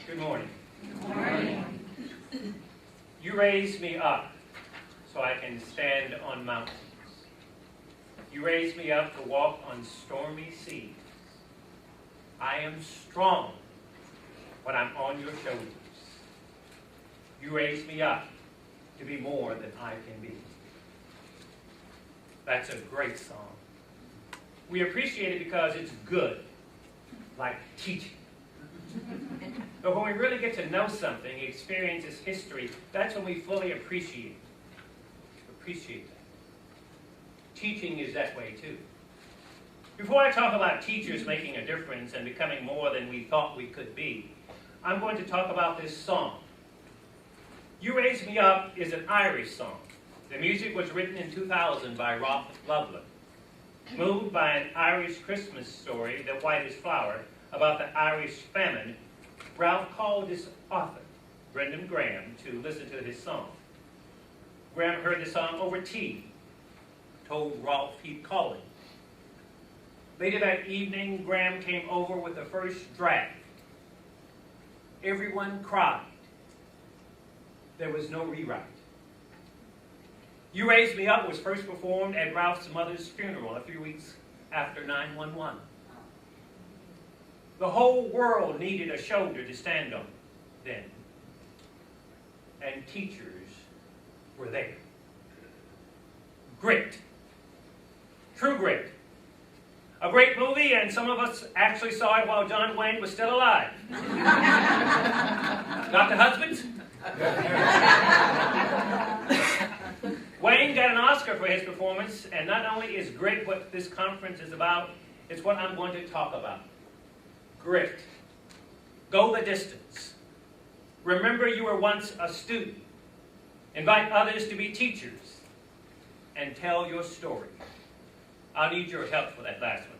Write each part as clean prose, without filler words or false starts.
Good morning. Good morning. You raised me up so I can stand on mountains. You raised me up to walk on stormy seas. I am strong when I'm on your shoulders. You raised me up to be more than I can be. That's a great song. We appreciate it because it's good, like teaching. But when we really get to know something, experience its history, that's when we fully appreciate that. Teaching is that way too. Before I talk about teachers making a difference and becoming more than we thought we could be, I'm going to talk about this song. You Raise Me Up is an Irish song. The music was written in 2000 by Ralph Loveland. Moved by an Irish Christmas story, The Whitest Flower, about the Irish famine, Ralph called his author, Brendan Graham, to listen to his song. Graham heard the song over tea, told Ralph he'd call him. Later that evening, Graham came over with the first draft. Everyone cried. There was no rewrite. You Raised Me Up was first performed at Ralph's mother's funeral a few weeks after 9/11. The whole world needed a shoulder to stand on then. And teachers were there. Grit. True Grit. A great movie, and some of us actually saw it while John Wayne was still alive. Not the husbands? Wayne got an Oscar for his performance, and not only is grit what this conference is about, it's what I'm going to talk about. Grit. Go the distance. Remember you were once a student. Invite others to be teachers. And tell your story. I'll need your help for that last one.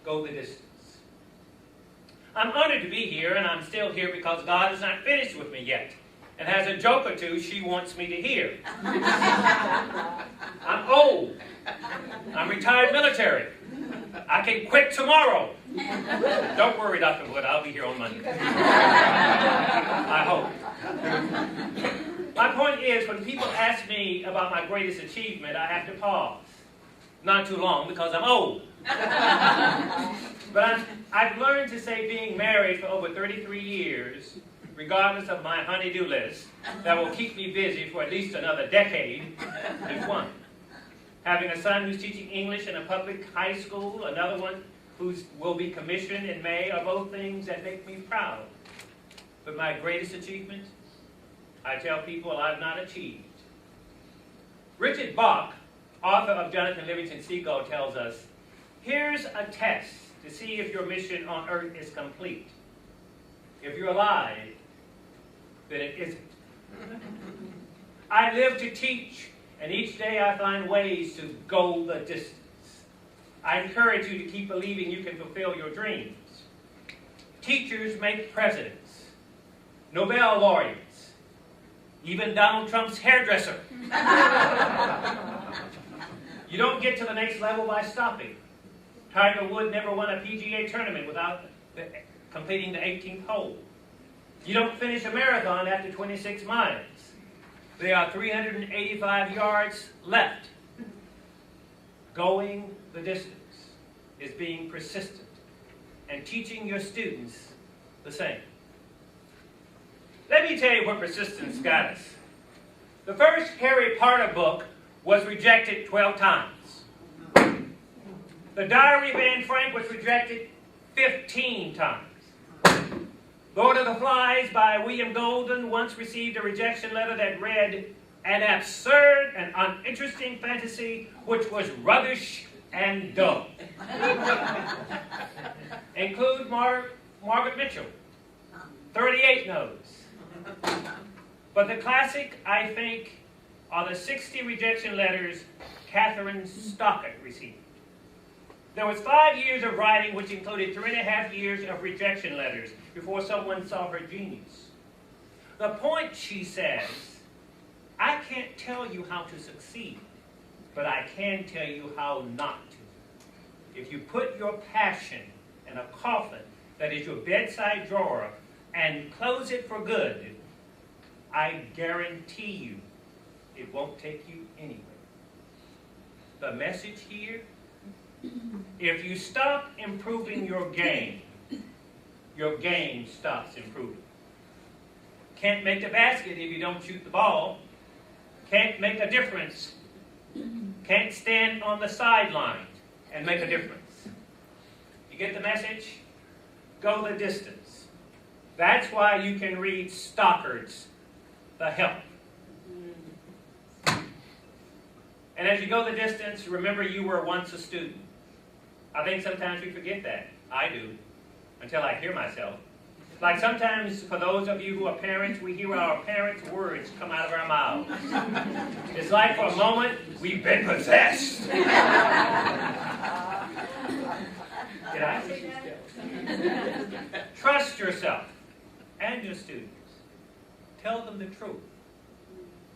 Go the distance. I'm honored to be here, and I'm still here because God is not finished with me yet, and has a joke or two she wants me to hear. I'm old. I'm retired military. I can quit tomorrow. Don't worry, Dr. Wood, I'll be here on Monday. I hope. My point is, when people ask me about my greatest achievement, I have to pause. Not too long, because I'm old. But I've learned to say being married for over 33 years, regardless of my honey-do list, that will keep me busy for at least another decade, is one. Having a son who's teaching English in a public high school, another one who will be commissioned in May, are both things that make me proud. But my greatest achievement, I tell people I've not achieved. Richard Bach, author of Jonathan Livingston Seagull, tells us, here's a test to see if your mission on earth is complete. If you're alive, then it isn't. I live to teach, and each day I find ways to go the distance. I encourage you to keep believing you can fulfill your dreams. Teachers make presidents, Nobel laureates, even Donald Trump's hairdresser. You don't get to the next level by stopping. Tiger Woods never won a PGA tournament without completing the 18th hole. You don't finish a marathon after 26 miles. There are 385 yards left. Going the distance is being persistent and teaching your students the same. Let me tell you what persistence got us. The first Harry Potter book was rejected 12 times. The Diary of Anne Frank was rejected 15 times. Lord of the Flies by William Golden once received a rejection letter that read, an absurd and uninteresting fantasy which was rubbish and dull. Include Margaret Mitchell, 38 no's. But the classic, I think, are the 60 rejection letters Catherine Stockett received. There was 5 years of writing, which included 3.5 years of rejection letters before someone saw her genius. The point, she says, I can't tell you how to succeed, but I can tell you how not to. If you put your passion in a coffin that is your bedside drawer and close it for good, I guarantee you it won't take you anywhere. The message here, if you stop improving your game stops improving. Can't make the basket if you don't shoot the ball. Can't make a difference. Can't stand on the sidelines and make a difference. You get the message? Go the distance. That's why you can read Stockard's The Help. And as you go the distance, remember you were once a student. I think sometimes we forget that. I do, until I hear myself. Like sometimes, for those of you who are parents, we hear our parents' words come out of our mouths. It's like for a moment, we've been possessed. Did I say that? Trust yourself and your students. Tell them the truth.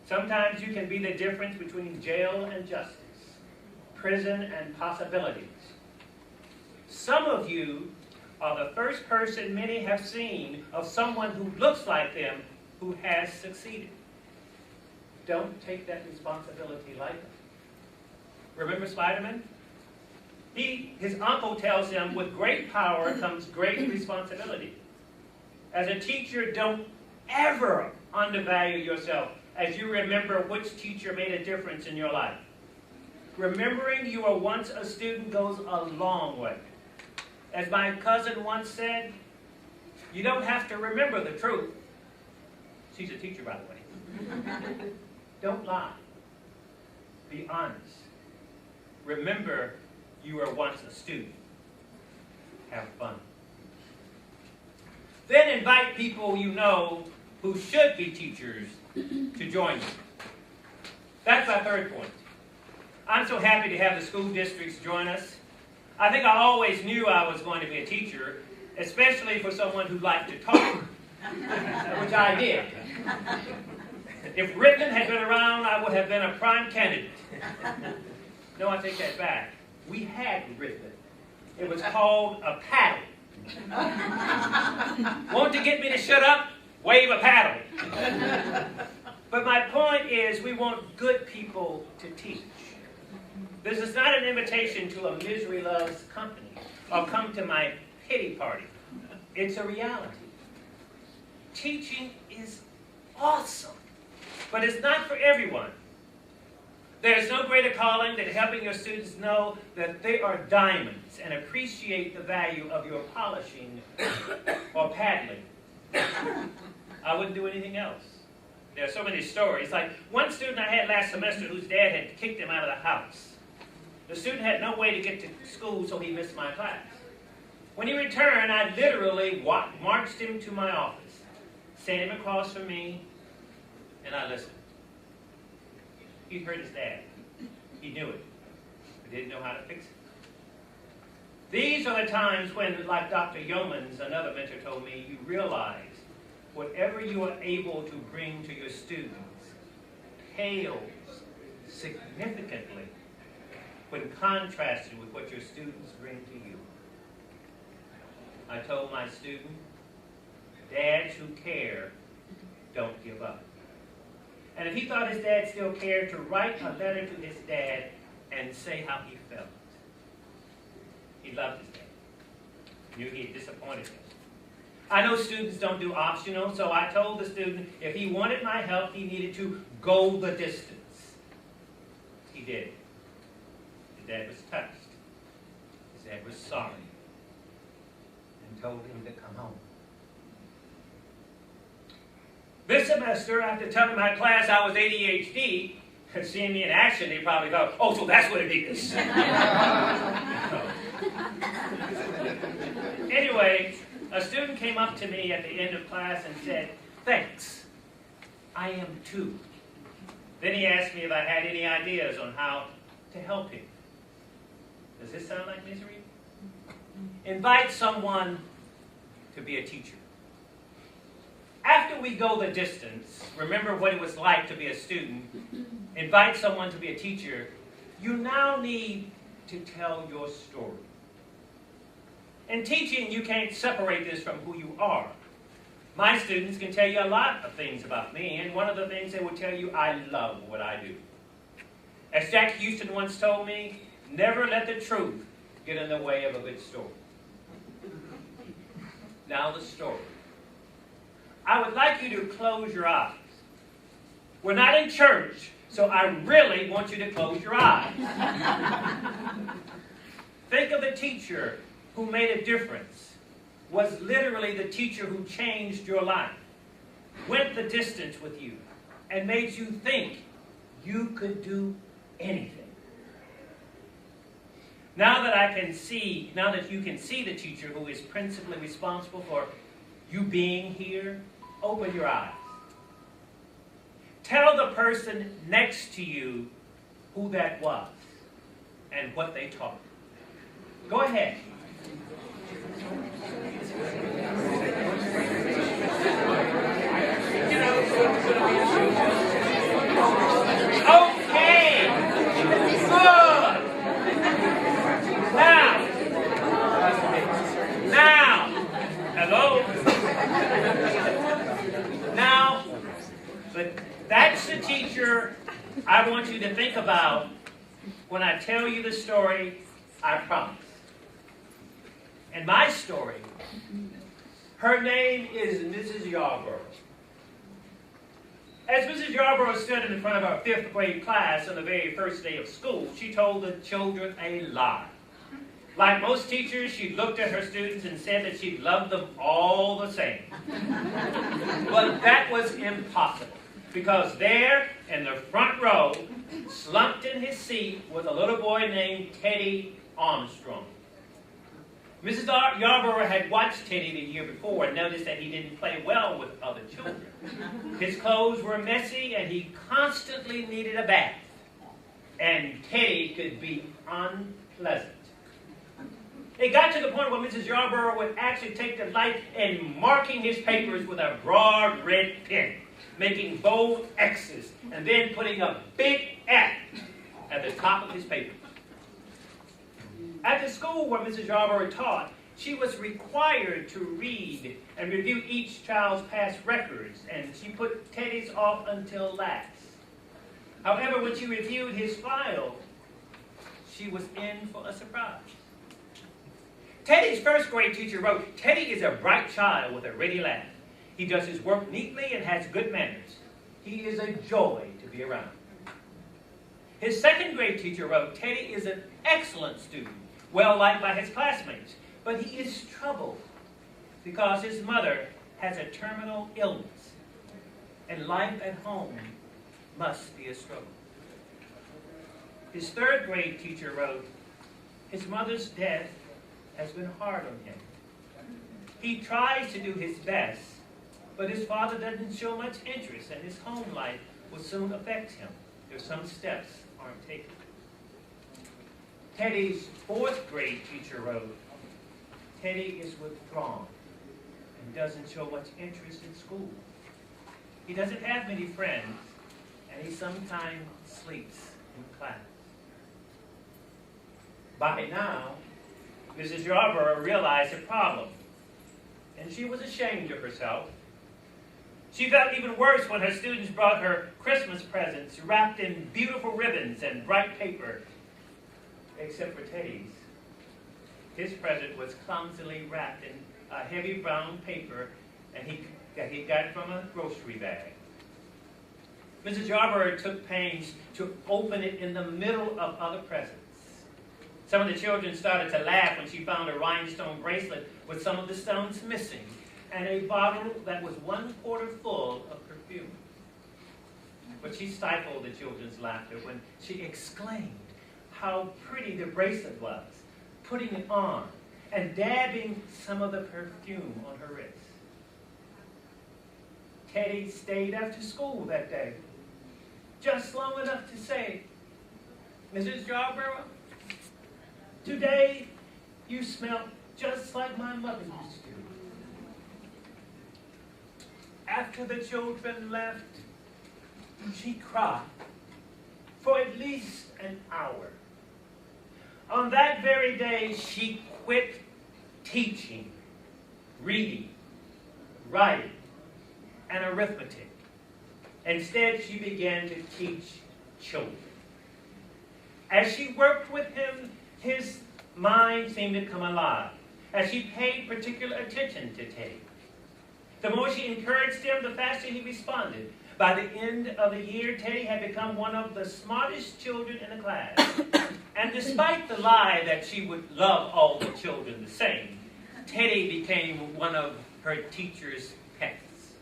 Sometimes you can be the difference between jail and justice, prison and possibilities. Some of you are the first person many have seen of someone who looks like them who has succeeded. Don't take that responsibility lightly. Remember Spider-Man? His uncle tells him, with great power comes great responsibility. As a teacher, don't ever undervalue yourself as you remember which teacher made a difference in your life. Remembering you were once a student goes a long way. As my cousin once said, you don't have to remember the truth. She's a teacher, by the way. Don't lie. Be honest. Remember you were once a student. Have fun. Then invite people you know who should be teachers to join you. That's my third point. I'm so happy to have the school districts join us. I think I always knew I was going to be a teacher, especially for someone who liked to talk, which I did. If Rittman had been around, I would have been a prime candidate. No, I take that back. We had Rittman. It was called a paddle. Want to get me to shut up? Wave a paddle. But my point is, we want good people to teach. This is not an invitation to a misery loves company or come to my pity party. It's a reality. Teaching is awesome, but it's not for everyone. There's no greater calling than helping your students know that they are diamonds and appreciate the value of your polishing or paddling. I wouldn't do anything else. There are so many stories. Like one student I had last semester whose dad had kicked him out of the house. The student had no way to get to school, so he missed my class. When he returned, I literally marched him to my office, sat him across from me, and I listened. He hurt his dad. He knew it, but didn't know how to fix it. These are the times when, like Dr. Yeomans, another mentor, told me, you realize whatever you are able to bring to your students pales significantly when contrasted with what your students bring to you. I told my student, dads who care don't give up. And if he thought his dad still cared, to write a letter to his dad and say how he felt. He loved his dad. Knew he had disappointed him. I know students don't do optional, so I told the student if he wanted my help, he needed to go the distance. He did. His dad was touched. His dad was sorry and told him to come home. This semester, after telling my class I was ADHD, seeing me in action, they probably thought, oh, so that's what it is. Anyway, a student came up to me at the end of class and said, thanks, I am too. Then he asked me if I had any ideas on how to help him. Does this sound like misery? Invite someone to be a teacher. After we go the distance, remember what it was like to be a student, invite someone to be a teacher, you now need to tell your story. In teaching, you can't separate this from who you are. My students can tell you a lot of things about me, and one of the things they will tell you, I love what I do. As Jack Houston once told me, never let the truth get in the way of a good story. Now the story. I would like you to close your eyes. We're not in church, so I really want you to close your eyes. Think of the teacher who made a difference, was literally the teacher who changed your life, went the distance with you, and made you think you could do anything. Now that you can see the teacher who is principally responsible for you being here, open your eyes. Tell the person next to you who that was and what they taught. Go ahead. Okay. Good. Now, hello? Now, but that's the teacher I want you to think about when I tell you the story, I promise. And my story, her name is Mrs. Yarborough. As Mrs. Yarborough stood in front of our 5th grade class on the very first day of school, she told the children a lie. Like most teachers, she looked at her students and said that she loved them all the same. But that was impossible, because there in the front row, slumped in his seat, was a little boy named Teddy Armstrong. Mrs. Yarborough had watched Teddy the year before and noticed that he didn't play well with other children. His clothes were messy and he constantly needed a bath. And Teddy could be unpleasant. It got to the point where Mrs. Yarborough would actually take delight in marking his papers with a broad red pen, making bold X's, and then putting a big F at the top of his papers. At the school where Mrs. Yarborough taught, she was required to read and review each child's past records, and she put Teddy's off until last. However, when she reviewed his file, she was in for a surprise. Teddy's 1st grade teacher wrote, "Teddy is a bright child with a ready laugh. He does his work neatly and has good manners. He is a joy to be around." His 2nd grade teacher wrote, "Teddy is an excellent student, well liked by his classmates, but he is troubled because his mother has a terminal illness, and life at home must be a struggle." His 3rd grade teacher wrote, "His mother's death has been hard on him. He tries to do his best, but his father doesn't show much interest, and his home life will soon affect him if some steps aren't taken." Teddy's 4th grade teacher wrote, "Teddy is withdrawn and doesn't show much interest in school. He doesn't have many friends, and he sometimes sleeps in class." By now, Mrs. Yarborough realized the problem, and she was ashamed of herself. She felt even worse when her students brought her Christmas presents wrapped in beautiful ribbons and bright paper, except for Teddy's. His present was clumsily wrapped in a heavy brown paper and he got from a grocery bag. Mrs. Yarborough took pains to open it in the middle of other presents. Some of the children started to laugh when she found a rhinestone bracelet with some of the stones missing, and a bottle that was 1/4 full of perfume. But she stifled the children's laughter when she exclaimed how pretty the bracelet was, putting it on and dabbing some of the perfume on her wrist. Teddy stayed after school that day, just long enough to say, "Mrs. Yarborough, today you smell just like my mother used to." After the children left, she cried for at least an hour. On that very day, she quit teaching, reading, writing, and arithmetic. Instead, she began to teach children. As she worked with him, his mind seemed to come alive, as she paid particular attention to Teddy. The more she encouraged him, the faster he responded. By the end of the year, Teddy had become one of the smartest children in the class. And despite the lie that she would love all the children the same, Teddy became one of her teacher's pets.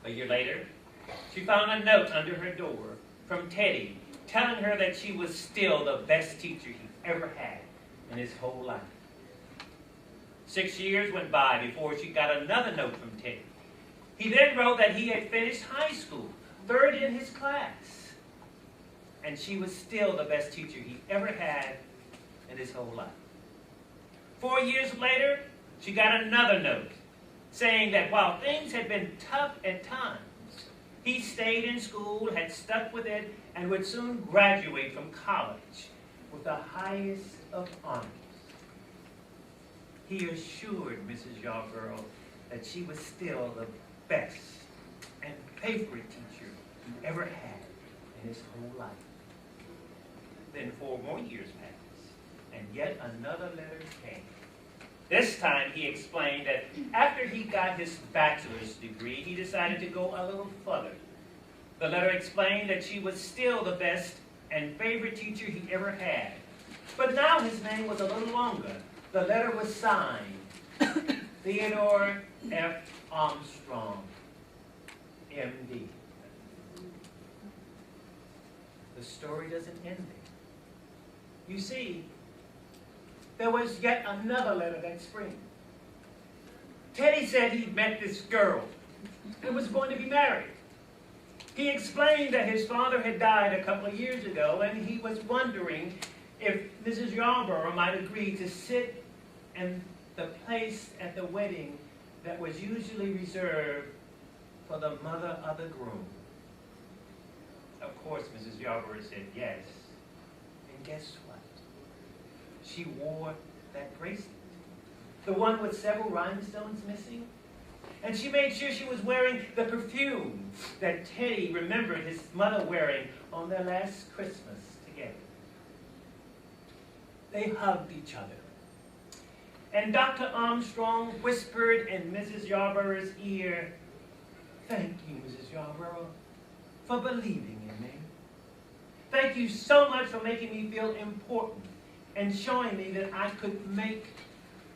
A year later, she found a note under her door from Teddy telling her that she was still the best teacher he ever had in his whole life. 6 years went by before she got another note from Teddy. He then wrote that he had finished high school, third in his class, and she was still the best teacher he ever had in his whole life. 4 years later, she got another note saying that while things had been tough at times, he stayed in school, had stuck with it, and would soon graduate from college with the highest of honors. He assured Mrs. Yarborough that she was still the best and favorite teacher he ever had in his whole life. Then 4 more years passed, and yet another letter came. This time he explained that after he got his bachelor's degree, he decided to go a little further. The letter explained that she was still the best and favorite teacher he ever had. But now his name was a little longer. The letter was signed Theodore F. Armstrong, M.D. The story doesn't end there. You see, there was yet another letter that spring. Teddy said he'd met this girl and was going to be married. He explained that his father had died a couple of years ago, and he was wondering if Mrs. Yarborough might agree to sit in the place at the wedding that was usually reserved for the mother of the groom. Of course, Mrs. Yarborough said yes. And guess what? She wore that bracelet, the one with several rhinestones missing. And she made sure she was wearing the perfume that Teddy remembered his mother wearing on their last Christmas together. They hugged each other. And Dr. Armstrong whispered in Mrs. Yarborough's ear, "Thank you, Mrs. Yarborough, for believing in me. Thank you so much for making me feel important and showing me that I could make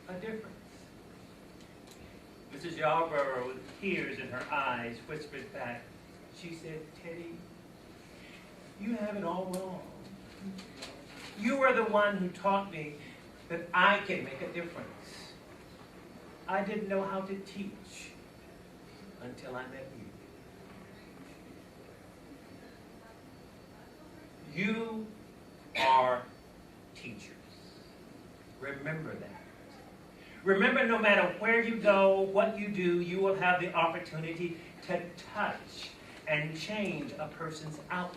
a difference." Mrs. Yarborough, with tears in her eyes, whispered back, she said, "Teddy, you have it all wrong. You were the one who taught me that I can make a difference. I didn't know how to teach until I met you. You are teachers. Remember that. Remember, no matter where you go, what you do, you will have the opportunity to touch and change a person's outlook.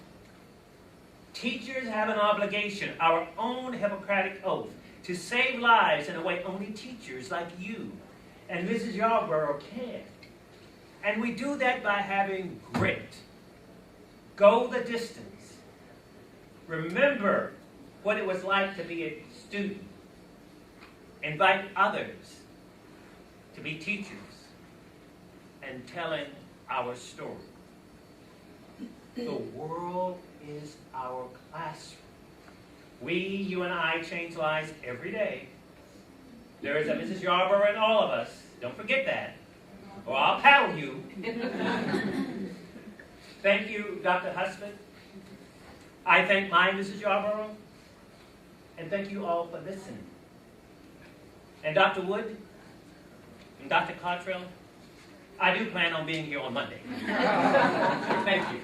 Teachers have an obligation, our own Hippocratic oath, to save lives in a way only teachers like you and Mrs. Yarborough can. And we do that by having grit. Go the distance. Remember what it was like to be a student. Invite others to be teachers and telling our story. The world is our classroom. We, you and I, change lives every day. There is a Mrs. Yarborough in all of us. Don't forget that, or I'll paddle you. Thank you, Dr. Husband. I thank my Mrs. Yarborough, and thank you all for listening. And Dr. Wood, and Dr. Cottrell, I do plan on being here on Monday. Thank you.